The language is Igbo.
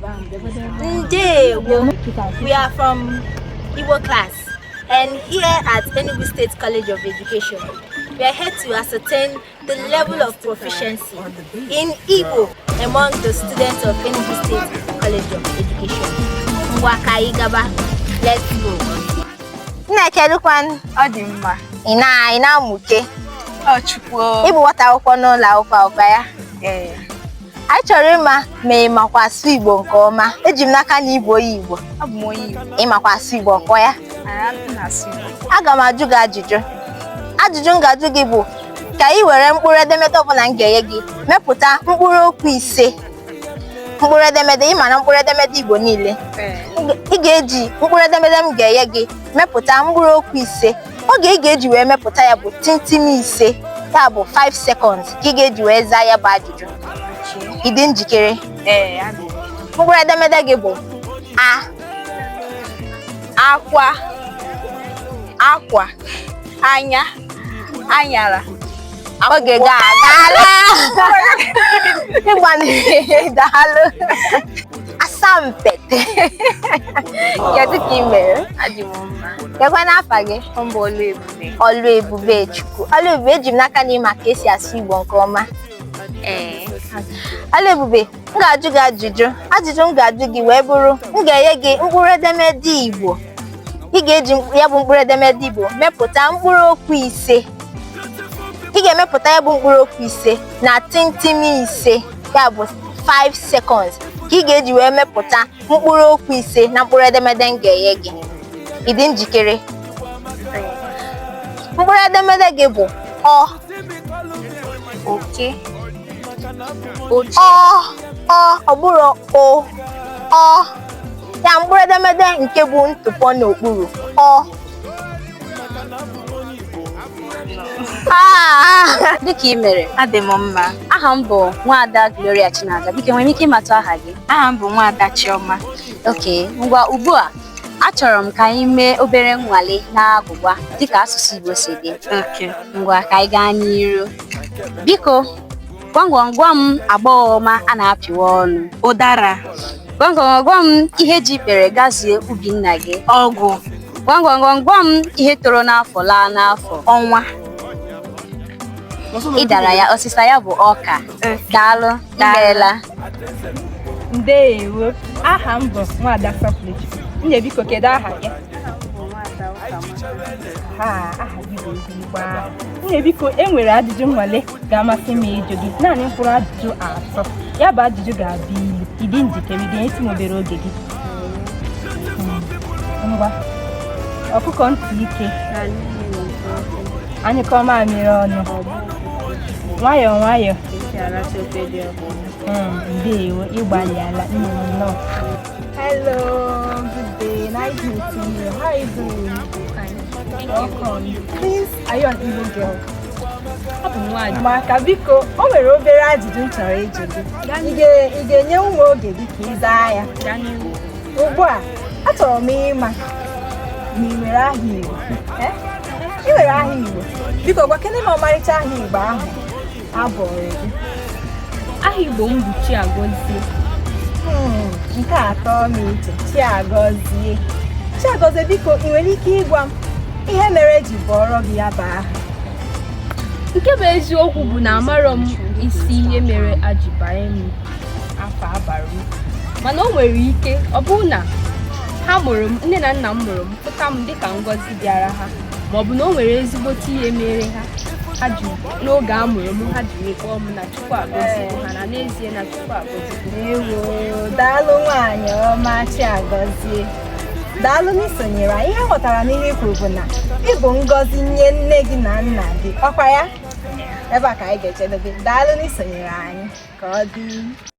We are from Igbo class, and here at Enugu State College of Education, we are here to ascertain the level of proficiency in Igbo among the students of Enugu State College of Education. Let's go. Ina muke. Ibu wata akwụkwọ n'ụlọ akwụkwọ ya. Anyị chọrọ ịma ma ị makwa asụ Igbo nke ọma. Eji m n'aka na Igbo Igbo. Abụ m onye Igbo. Ị makwa asụ Igbo ọkọ ya? Aga m ajụ gị ajụjụ. Ajụjụ m ga-ajụ gị bụ ka ị were mkpụrụ edemede ọbụla m ga-enye gị mepụta mkpụrụ okwu ise. Mkpụrụ edemede, ị mara mkpụrụ edemede Igbo niile. Ị ga-eji mkpụrụ edemede m ga-enye gị mepụta mkpụrụ okwu ise. Oge ị ga-eji wee mepụta ya bụ tintimi ise. Ya bụ 5 seconds ka ị ga-eji wee zaa ya bụ ajụjụ. Ị dị njikere? Mkpụrụ edemede gị bụ a, akwa, akwa, anya, anyara. Oge ga-agala. Ịgbanị daalụ. Asampete. Kedu ka ị mere? Adị m mma. Kekwa n'afa gị? Mbụ Oluebube. Oluebube Chukwu. Oluebube, eji m n'aka na ị ma ka esi asụ Igbo nke ọma. Oluebube, m ga-ajụ gị ajụjụ. Ajụjụ m ga-ajụ gị wee bụrụ, m ga-enye gị mkpụrụ edemede Igbo. Ị ga-eji ya bụ mkpụrụ edemede Igbo mepụta mkpụrụ okwu ise. Ị ga-emepụta ya bụ mkpụrụ okwu ise na tintimi ise, ya bụ 5 seconds ka ị ga-eji wee mepụta mkpụrụ okwu ise na mkpụrụ edemede m ga-enye gị. Ị dị njikere? Mkpụrụ edemede gị bụ ọ. Oke. Ọ bụrụ o. Ọ. Ya mkpụrụ edemede nke bụ ntụpọ n'okpuru. Ọ. Dịka ị mere, adị m mma. Aha m bụ Nwaada Gloria Chinaza. Biko nwere m ike ịmatụ aha gị? Aha m bụ Nwaada Chioma. Okay, ngwa ugbu a achọrọ m ka anyị mee obere nnwale n'agụgwa dịka asụsụ Igbo si dị. Okay. Ngwa ka anyị gaa n'iru. Biko, gwangwangwa m agbọghọ ọma a na-apịwa ọnụ. Ụdara. Gwangwangwa m ihe ji ikpere gazie ubi nna gị. Ọgwụ. Gwangwangwa m ihe toro n'afọ laa n'afọ. Ọnwa. Ị dara ya, ọsịsa ya bụ ọka. Daalụ, imeela. Ndeewo, aha m bụ Nwaada Sọpụlụchukwu. Nne biko kedu aha gị? Aha gị bụ ezigbo aha. Nne biko, enwere ajụjụ nnwale ga-amasị m ịjụ gị. Naanị mkpụrụ ajụjụ atọ. Ya bụ ajụjụ ga-abụ ilu. Ị dị njikere? Ị ga-enyesi m obere oge gị. Ngwa. Ọkụkọ ntị ike. Anyụkọ mamịrị ọnụ. Nwayọọ nwayọọ. Ndeewo, ịgbalịala. Nnọọ. Hello, good day. Nice meeting you. How are you doing? Welcome. Please, are you an Igbo girl? Maka biko, o nwere obere ajụjụ m chọrọ ịjụ gị. Ị ga-enye ụmụ oge gị ka ị zaa ya? Ugbu a, achọrọ m ịma ma ị nwere aha Igbo. Ị nwere aha Igbo? Biko gwa kedu ma ọmarịcha aha Igbo ahụ abụrụ gị? Aha Igbo m bụ Chiagozie. Nke atọ m iche, Chiagozie. Chiagozie, biko ị nwere ike ịgwa m ihe mere eji bọrọ gị ya bụ aha? Nke bụ eziokwu bụ na amarọ m isi ihe mere aji banye m afọ abara uru. Mana o nwere ike ọ bụrụ na ha mụrụ m, nne na nna m mụrụ m pụta m dịka ngọzi bịara ha, maọbụ na o nwere ezigbote ihe mere ha ji n'oge a mụrụ m ha jiri kpọọ m na Chukwu agọzigo ha, na n'ezie na Chukwu agọzigo. Ewo, daalụ nwaanyị ọma Chiagozie. Daalụ n'isonyere anyị. Ihe ghọtara n'ihe kwuru bụ na ị bụ ngọzi nye nne gị na nna gị. Ọkwa ya? Ebe a ka anyị ga-echedobe. Daalụ n'isonyere anyị. Ka ọ dị.